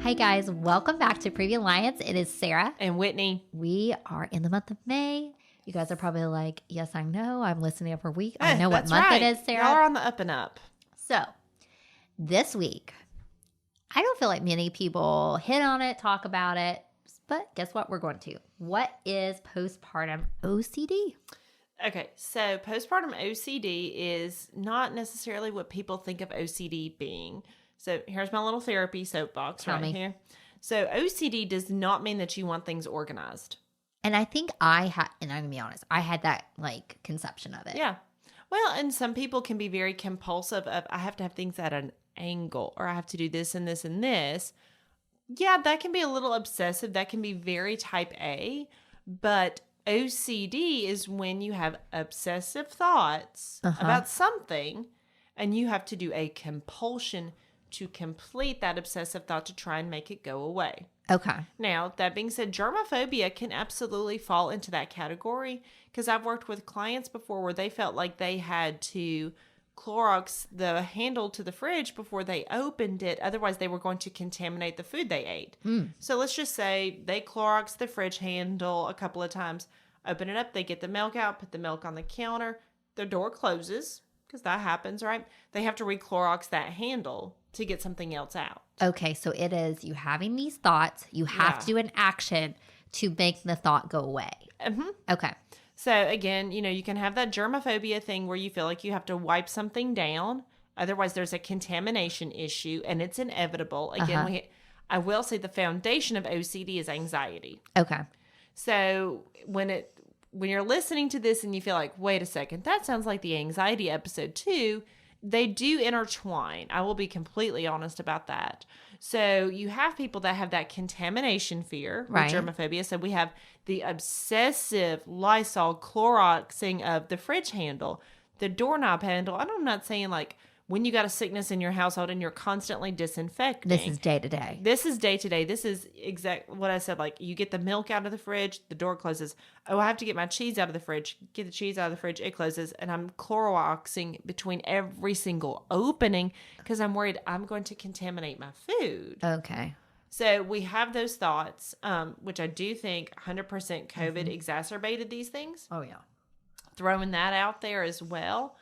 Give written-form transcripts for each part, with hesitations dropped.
Hi guys, welcome back to Previa Alliance. It is Sarah and Whitney. We are in the month of May. You guys are probably like, yes, I know. I'm listening every week. I know what month it is, Sarah. Y'all are on the up and up. So this week, I don't feel like many people hit on it, talk about it, but guess what? We're going to. What is postpartum OCD? Okay, so postpartum OCD is not necessarily what people think of OCD being. So here's my little therapy soapbox here. So OCD does not mean that you want things organized. And I think and I'm going to be honest, I had that like conception of it. Yeah. Well, and some people can be very compulsive of, I have to have things at an angle, or I have to do this and this and this. Yeah, that can be a little obsessive. That can be very type A. But OCD is when you have obsessive thoughts about something and you have to do a compulsion to complete that obsessive thought to try and make it go away. Okay. Now, that being said, germophobia can absolutely fall into that category because I've worked with clients before where they felt like they had to Clorox the handle to the fridge before they opened it. Otherwise, they were going to contaminate the food they ate. So let's just say they Clorox the fridge handle a couple of times, open it up, they get the milk out, put the milk on the counter, the door closes because that happens, right? They have to re-Clorox that handle to get something else out. Okay, so it is you having these thoughts, you have to do an action to make the thought go away. Okay. So again, you can have that germophobia thing where you feel like you have to wipe something down. Otherwise, there's a contamination issue and it's inevitable. Again, I will say the foundation of OCD is anxiety. Okay. So when you're listening to this and you feel like, wait a second, that sounds like the anxiety episode too, they do intertwine. I will be completely honest about that. So you have people that have that contamination fear with germophobia. So we have the obsessive Lysol Cloroxing of the fridge handle, the doorknob handle. And I'm not saying like when you got a sickness in your household and you're constantly disinfecting. This is day to day. This is day to day. This is exact what I said. Like you get the milk out of the fridge, the door closes. Oh, I have to get my cheese out of the fridge. Get the cheese out of the fridge, it closes. And I'm Cloroxing between every single opening because I'm worried I'm going to contaminate my food. Okay. So we have those thoughts, which I do think 100% COVID exacerbated these things. Oh, yeah. Throwing that out there as well.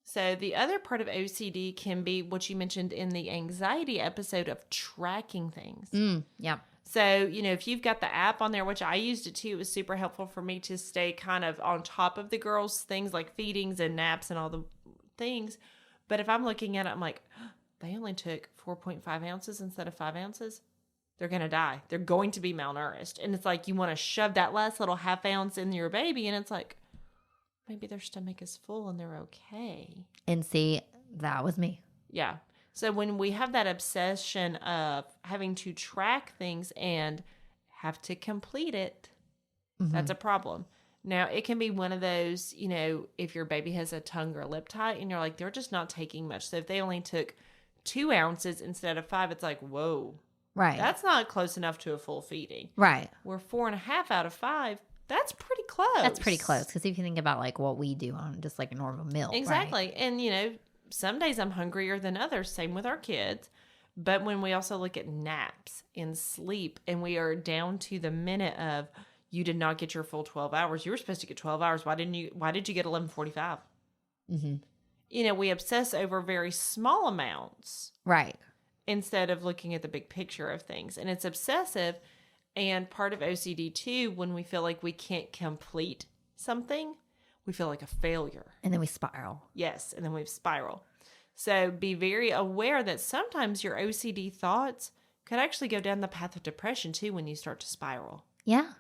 So the other part of OCD can be what you mentioned in the anxiety episode of tracking things. Yeah. So, if you've got the app on there, which I used it too, it was super helpful for me to stay kind of on top of the girls' things like feedings and naps and all the things. But if I'm looking at it, I'm like, they only took 4.5 ounces instead of 5 ounces. They're going to die. They're going to be malnourished. And it's like you want to shove that last little half ounce in your baby. And it's like, maybe their stomach is full and they're okay. And see, that was me. Yeah. So when we have that obsession of having to track things and have to complete it, that's a problem. Now, it can be one of those, if your baby has a tongue or lip tie and you're like, they're just not taking much. So if they only took 2 ounces instead of 5, it's like, whoa. Right. That's not close enough to a full feeding. Right. We're 4.5 out of 5. That's pretty close. That's pretty close. Because if you think about like what we do on just like a normal meal. Exactly. Right? And, some days I'm hungrier than others. Same with our kids. But when we also look at naps and sleep and we are down to the minute of you did not get your full 12 hours. You were supposed to get 12 hours. Why did you get 11:45? We obsess over very small amounts. Right. Instead of looking at the big picture of things. And it's obsessive. And part of OCD too, when we feel like we can't complete something, we feel like a failure. And then we spiral. Yes, and then we spiral. So be very aware that sometimes your OCD thoughts could actually go down the path of depression too when you start to spiral. Yeah.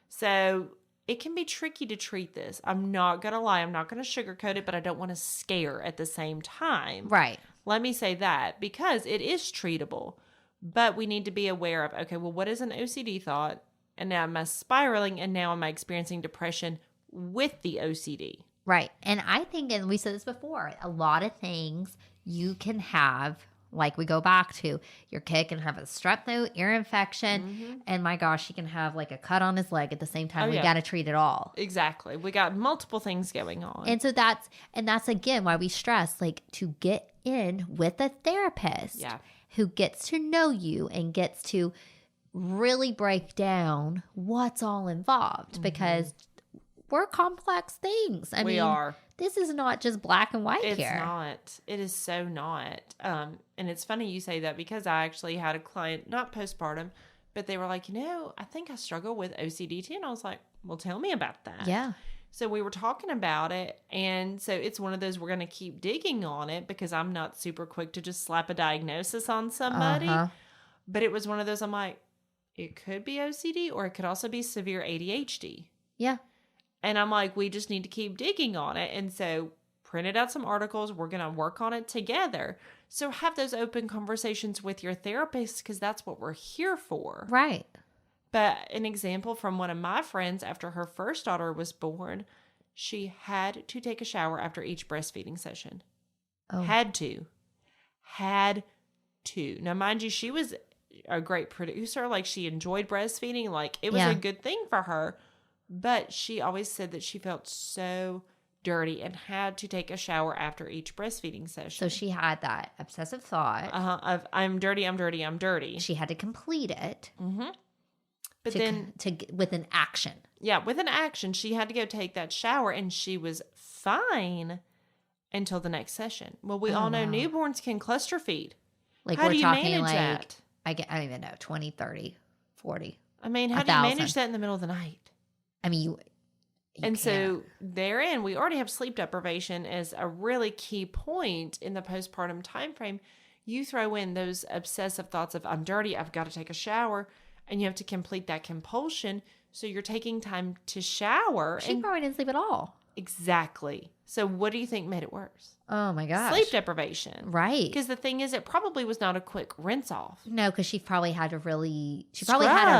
So it can be tricky to treat this. I'm not going to lie. I'm not going to sugarcoat it, but I don't want to scare at the same time. Right. Let me say that because it is treatable. But we need to be aware of, okay, well, what is an OCD thought? And now am I spiraling? And now am I experiencing depression with the OCD? Right. And I think, and we said this before, a lot of things you can have, like we go back to, your kid can have a strep throat, ear infection, and my gosh, he can have like a cut on his leg at the same time. We got to treat it all. Exactly. We got multiple things going on. And so that's again why we stress like to get in with a therapist. Yeah. who gets to know you and gets to really break down what's all involved because we're complex things. I mean, are. This is not just black and white It's here. not. It is so not. And it's funny you say that because I actually had a client, not postpartum, but they were like, I think I struggle with OCD too. And I was like, well, tell me about that. Yeah. So we were talking about it. And so it's one of those, we're going to keep digging on it because I'm not super quick to just slap a diagnosis on somebody. But it was one of those, I'm like, it could be OCD or it could also be severe ADHD. Yeah. And I'm like, we just need to keep digging on it. And so printed out some articles. We're going to work on it together. So have those open conversations with your therapist because that's what we're here for. Right. But an example from one of my friends, after her first daughter was born, she had to take a shower after each breastfeeding session. Oh. Had to. Now, mind you, she was a great producer. Like, she enjoyed breastfeeding. Like, it was a good thing for her. But she always said that she felt so dirty and had to take a shower after each breastfeeding session. So she had that obsessive thought. Of I'm dirty, I'm dirty, I'm dirty. She had to complete it. Mm-hmm. But with an action. Yeah, with an action, she had to go take that shower, and she was fine until the next session. Well, we all know newborns can cluster feed. Like, how we're do you talking manage like, that? I don't even know, 20, 30, 40. I mean, how do you manage that in the middle of the night? I mean, you and can't. So therein, we already have sleep deprivation as a really key point in the postpartum time frame. You throw in those obsessive thoughts of, I'm dirty, I've got to take a shower, and you have to complete that compulsion. So you're taking time to shower. She probably didn't sleep at all. Exactly. So what do you think made it worse? Oh my gosh. Sleep deprivation. Right. Because the thing is, it probably was not a quick rinse off. No, because she probably had a Scrub.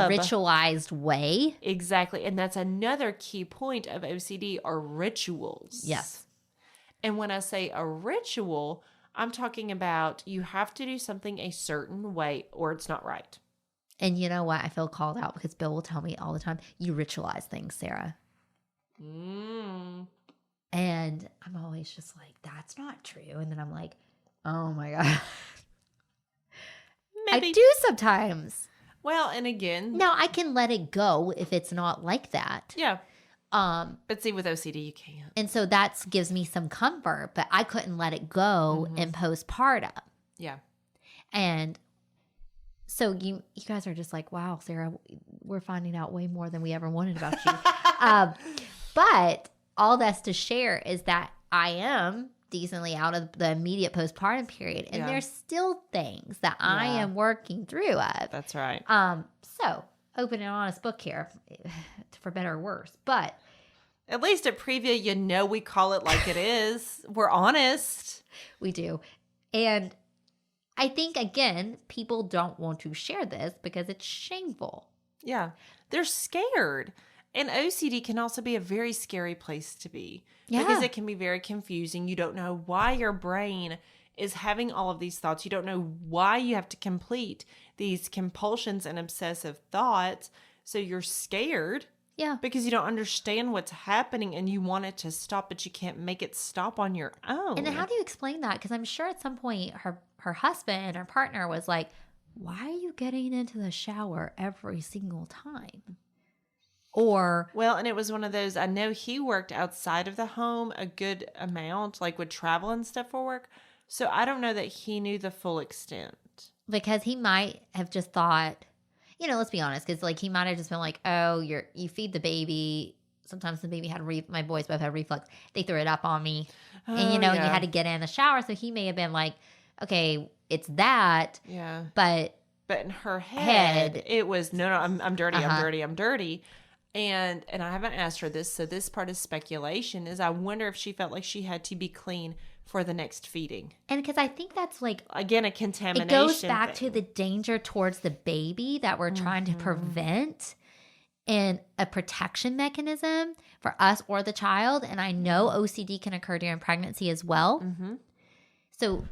ritualized way. Exactly. And that's another key point of OCD are rituals. Yes. And when I say a ritual, I'm talking about you have to do something a certain way or it's not right. And you know what? I feel called out because Bill will tell me all the time, you ritualize things, Sarah. And I'm always just like, that's not true. And then I'm like, oh my God. Maybe. I do sometimes. Well, and again. Now I can let it go if it's not like that. Yeah. But see, with OCD, you can't. And so that gives me some comfort, but I couldn't let it go in postpartum. Yeah. And so you guys are just like, wow, Sarah, we're finding out way more than we ever wanted about you. But all that's to share is that I am decently out of the immediate postpartum period. And there's still things that I am working through of. That's right. So open and honest book here, for better or worse. But at least at Previa, we call it like it is. We're honest. We do. And I think, again, people don't want to share this because it's shameful. Yeah. They're scared. And OCD can also be a very scary place to be. Yeah. Because it can be very confusing. You don't know why your brain is having all of these thoughts. You don't know why you have to complete these compulsions and obsessive thoughts. So you're scared. Yeah. Because you don't understand what's happening and you want it to stop, but you can't make it stop on your own. And how do you explain that? Because I'm sure at some point her husband, her partner was like, why are you getting into the shower every single time? Or, well, and it was one of those, I know he worked outside of the home a good amount, like would travel and stuff for work. So I don't know that he knew the full extent. Because he might have just thought, let's be honest, because like he might have just been like, oh, you feed the baby. Sometimes the baby had my boys both had reflux. They threw it up on me. And and you had to get in the shower. So he may have been like, okay, it's that. Yeah. But in her head it was, no, I'm dirty, I'm dirty, I'm dirty. And I haven't asked her this, so this part is speculation, is I wonder if she felt like she had to be clean for the next feeding. And because I think that's like, again, a contamination. It goes back to the danger towards the baby that we're trying to prevent, and a protection mechanism for us or the child. And I know OCD can occur during pregnancy as well. So,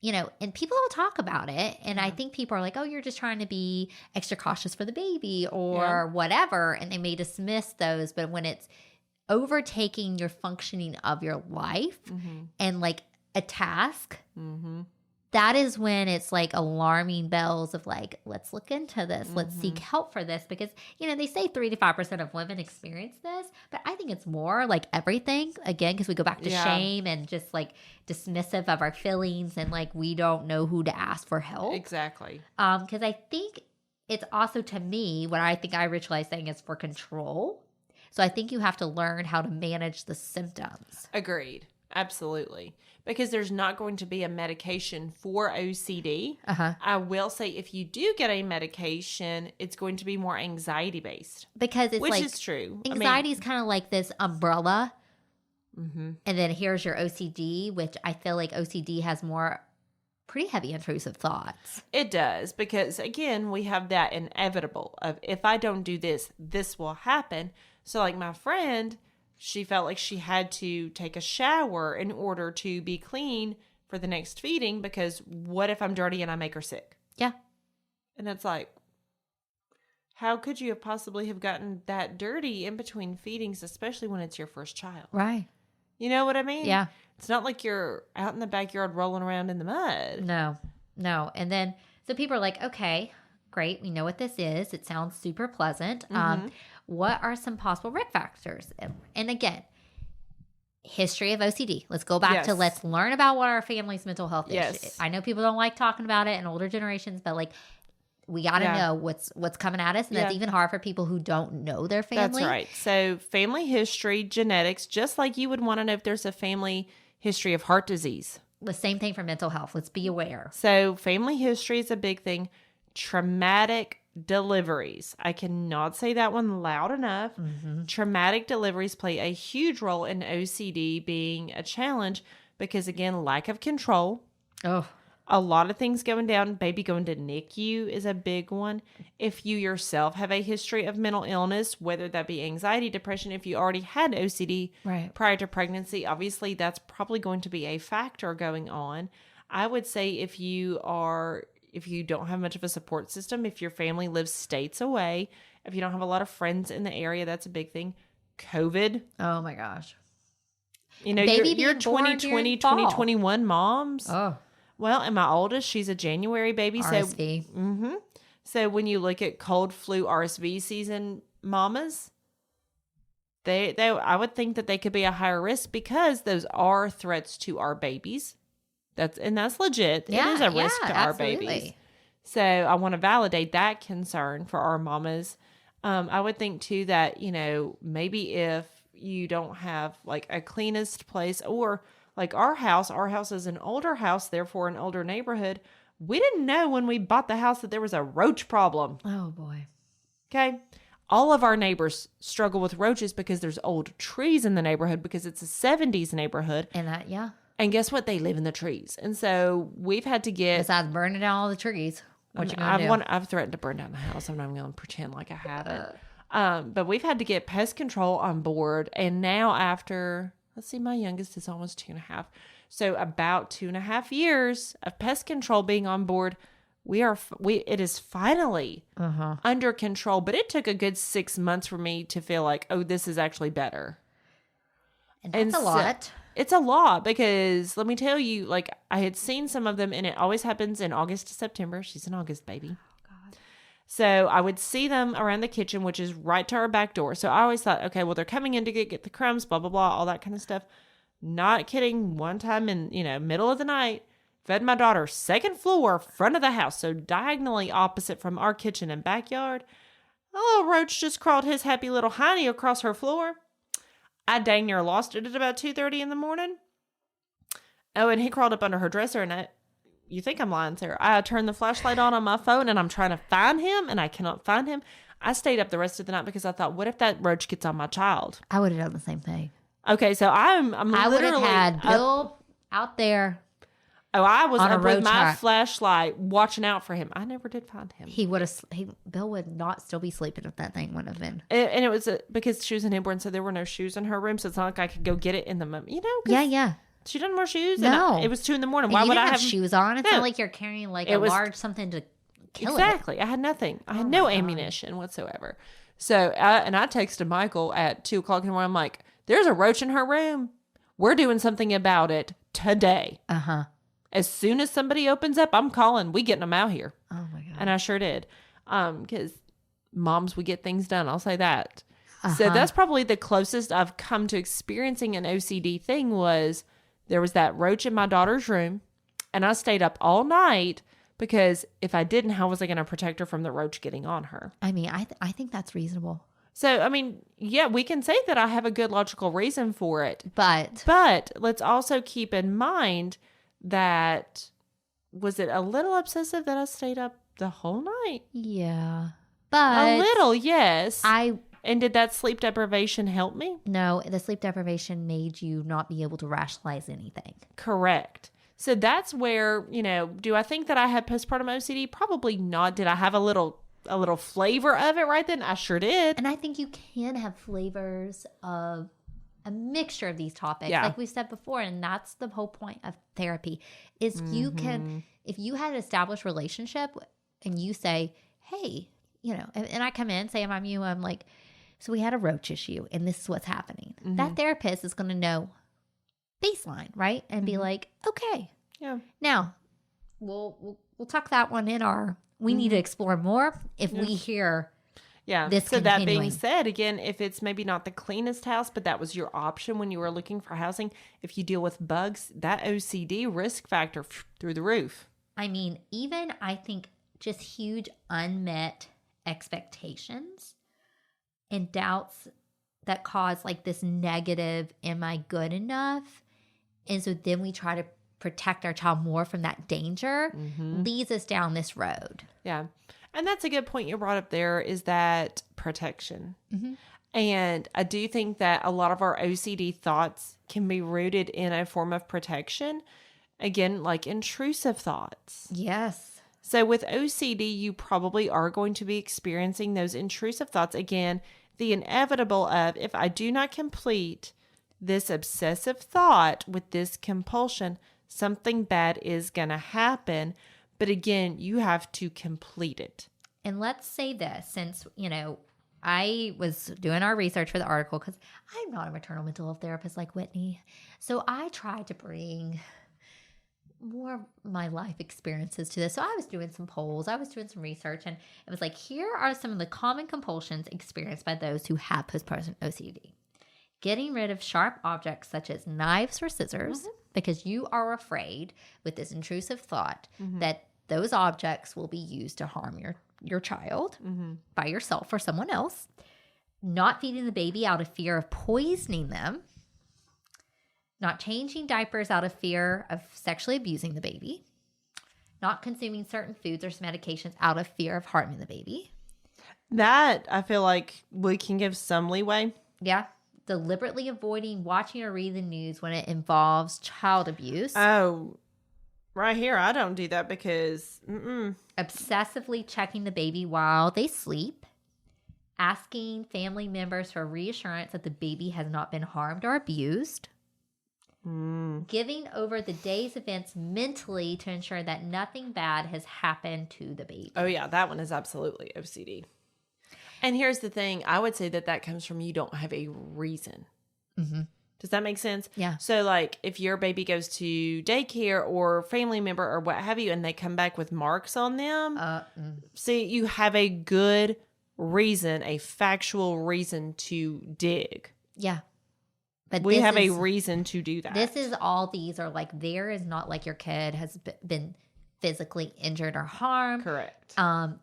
and people will talk about it. And I think people are like, oh, you're just trying to be extra cautious for the baby or whatever. And they may dismiss those. But when it's overtaking your functioning of your life and like a task, that is when it's like alarming bells of like, let's look into this. Let's seek help for this because, they say 3 to 5% of women experience this, but I think it's more like everything again, because we go back to shame and just like dismissive of our feelings and like, we don't know who to ask for help. Exactly. Because I think it's also, to me, what I think I ritualize saying is for control. So I think you have to learn how to manage the symptoms. Agreed. Absolutely. Because there's not going to be a medication for OCD. I will say if you do get a medication, it's going to be more anxiety based. Because it's which is true. Anxiety is kind of like this umbrella. And then here's your OCD, which I feel like OCD has more pretty heavy intrusive thoughts. It does. Because again, we have that inevitable of if I don't do this, this will happen. So like my friend, she felt like she had to take a shower in order to be clean for the next feeding because what if I'm dirty and I make her sick? Yeah. And it's like, how could you have possibly have gotten that dirty in between feedings, especially when it's your first child? Right. You know what I mean? Yeah. It's not like you're out in the backyard rolling around in the mud. No. And then, so people are like, okay, great. We know what this is. It sounds super pleasant. What are some possible risk factors? And again, history of OCD. Let's go back to let's learn about what our family's mental health is. I know people don't like talking about it in older generations, but like we got to know what's coming at us. And that's even hard for people who don't know their family. That's right. So family history, genetics, just like you would want to know if there's a family history of heart disease. The same thing for mental health. Let's be aware. So family history is a big thing. Traumatic deliveries. I cannot say that one loud enough. Traumatic deliveries play a huge role in OCD being a challenge because, again, lack of control. A lot of things going down. Baby going to NICU is a big one. If you yourself have a history of mental illness, whether that be anxiety, depression, if you already had OCD prior to pregnancy, obviously that's probably going to be a factor going on. I would say if you don't have much of a support system, if your family lives states away, if you don't have a lot of friends in the area, that's a big thing. COVID. Oh my gosh. You're 2020, 2021 moms. Oh. Well, and my oldest, she's a January baby. RSV. So when you look at cold, flu, RSV season mamas, I would think that they could be a higher risk because those are threats to our babies. That's legit. It is a risk to our babies. So I want to validate that concern for our mamas. I would think too that, maybe if you don't have like a cleanest place or like our house is an older house, therefore an older neighborhood. We didn't know when we bought the house that there was a roach problem. Oh boy. Okay. All of our neighbors struggle with roaches because there's old trees in the neighborhood because it's a 70s neighborhood. And guess what? They live in the trees. And so we've had to get... Besides burning down all the trees, what you going to do? I've threatened to burn down the house. I'm not even going to pretend like I haven't. But we've had to get pest control on board. And now after, let's see, my youngest is almost 2.5. So about 2.5 years of pest control being on board, it is finally under control. But it took a good 6 months for me to feel like, oh, this is actually better. And that's a lot. It's a lot because let me tell you, like I had seen some of them and it always happens in August to September. She's an August baby. Oh, God. So I would see them around the kitchen, which is right to our back door. So I always thought, okay, well, they're coming in to get the crumbs, blah, blah, blah, all that kind of stuff. Not kidding. One time in, middle of the night, fed my daughter second floor, front of the house. So diagonally opposite from our kitchen and backyard. A little roach just crawled his happy little hiney across her floor. I dang near lost it at about 2:30 in the morning. Oh, and he crawled up under her dresser, and you think I'm lying, Sarah. I turned the flashlight on my phone, and I'm trying to find him, and I cannot find him. I stayed up the rest of the night because I thought, what if that roach gets on my child? I would have done the same thing. Okay, so I would have had Bill out there. Oh, I was up with my flashlight watching out for him. I never did find him. Bill would not still be sleeping if that thing would have been. And it was because she was a newborn, so there were no shoes in her room, so it's not like I could go get it in the moment. Yeah. She doesn't wear shoes. No. And it was 2 a.m. Why would I have shoes on? It's not like you're carrying large something to kill it. Exactly. I had nothing. I had no ammunition whatsoever. So, and I texted Michael at 2:00 in the morning. I'm like, there's a roach in her room. We're doing something about it today. As soon as somebody opens up, I'm calling. We getting them out here. Oh my God. And I sure did. Because moms, we get things done. I'll say that. So that's probably the closest I've come to experiencing an OCD thing was there was that roach in my daughter's room and I stayed up all night because if I didn't, how was I going to protect her from the roach getting on her? I mean, I think that's reasonable. So, I mean, yeah, we can say that I have a good logical reason for it. But let's also keep in mind that was it a little obsessive that I stayed up the whole night? yeah. But A little, yes. I And did that sleep deprivation help me? no, the sleep deprivation made you not be able to rationalize anything. Correct. So that's where, do I think that I had postpartum OCD? Probably not. Did I have a little flavor of it right then? I sure did. And I think you can have flavors of a mixture of these topics, Yeah. like we said before, and that's the whole point of therapy is you can, if you had an established relationship and you say, hey, and I come in, say I'm you, I'm like, so we had a roach issue and this is what's happening. That therapist is going to know baseline, right? And be like, okay, Yeah. now we'll tuck that one in we need to explore more if we hear Yeah. this So that being continuing. said, again, if it's maybe not the cleanest house, but that was your option when you were looking for housing, if you deal with bugs, that OCD risk factor through the roof. I mean, even I think just huge unmet expectations and doubts that cause like this negative, am I good enough? And so then we try to protect our child more from that danger, leads us down this road. Yeah. And that's a good point you brought up there is that protection. And I do think that a lot of our OCD thoughts can be rooted in a form of protection. Again, like intrusive thoughts. Yes. So with OCD, you probably are going to be experiencing those intrusive thoughts. Again, the inevitable of if I do not complete this obsessive thought with this compulsion, something bad is going to happen. But again, you have to complete it. And let's say this, since, I was doing our research for the article because I'm not a maternal mental health therapist like Whitney. So I tried to bring more of my life experiences to this. So I was doing some polls, I was doing some research, and it was like, here are some of the common compulsions experienced by those who have postpartum OCD. Getting rid of sharp objects such as knives or scissors because you are afraid with this intrusive thought that those objects will be used to harm your child by yourself or someone else. Not feeding the baby out of fear of poisoning them. Not changing diapers out of fear of sexually abusing the baby. Not consuming certain foods or medications out of fear of harming the baby. That, I feel like we can give some leeway. Yeah. Deliberately avoiding watching or reading the news when it involves child abuse. Oh, right here, I don't do that because Obsessively checking the baby while they sleep. Asking family members for reassurance that the baby has not been harmed or abused. Giving over the day's events mentally to ensure that nothing bad has happened to the baby. Oh, yeah, that one is absolutely OCD. And here's the thing. I would say that comes from you don't have a reason. Does that make sense? Yeah. So, like, if your baby goes to daycare or family member or what have you, and they come back with marks on them, see, you have a good reason, a factual reason to dig. Yeah. But We have a reason to do that. This is all these are like, there is not like your kid has been physically injured or harmed. Correct.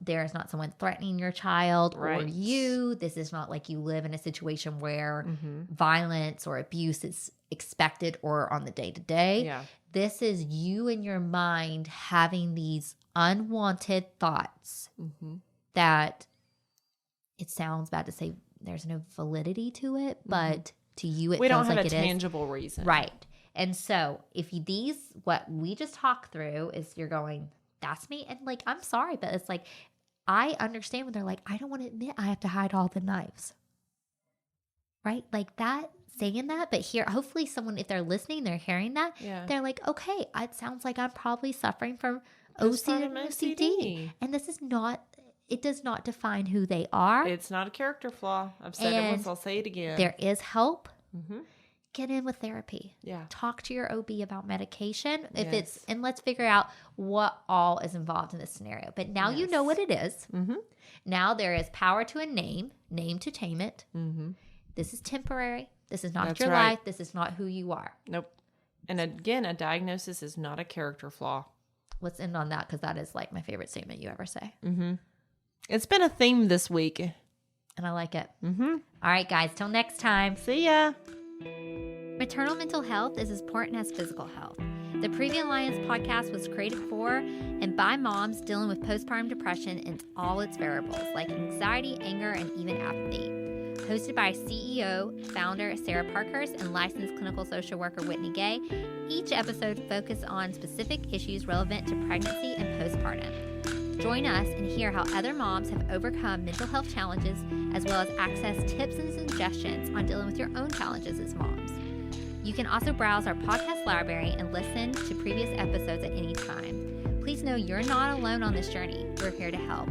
There is not someone threatening your child or Right. you. This is not like you live in a situation where violence or abuse is expected or on the day to day. Yeah. This is you in your mind having these unwanted thoughts that it sounds bad to say there's no validity to it, but to you it We feels don't have like a it is. tangible reason. Right. And so if what we just talked through is you're going, that's me. And like, I'm sorry, but it's like, I understand when they're like, I don't want to admit I have to hide all the knives. Right? Like that, saying that, but here, hopefully someone, if they're listening, they're hearing that. Yeah. They're like, okay, it sounds like I'm probably suffering from Postpartum OCD. And this is not, it does not define who they are. It's not a character flaw. I've said it once, I'll say it again. There is help. get in with therapy. Yeah. Talk to your OB about medication. Yes. And let's figure out what all is involved in this scenario. But now you know what it is. Mm-hmm. Now there is power to a name to tame it. Mm-hmm. This is temporary. This is not That's your right. life. This is not who you are. Nope. And again, a diagnosis is not a character flaw. Let's end on that because that is like my favorite statement you ever say. Mm-hmm. It's been a theme this week. And I like it. Mm-hmm. All right, guys. Till next time. See ya. Maternal mental health is as important as physical health. The Previa Alliance podcast was created for and by moms dealing with postpartum depression and all its variables like anxiety, anger, and even apathy. Hosted by CEO, founder Sarah Parkhurst and licensed clinical social worker Whitney Gay, each episode focuses on specific issues relevant to pregnancy and postpartum. Join us and hear how other moms have overcome mental health challenges, as well as access tips and suggestions on dealing with your own challenges as moms. You can also browse our podcast library and listen to previous episodes at any time. Please know you're not alone on this journey. We're here to help.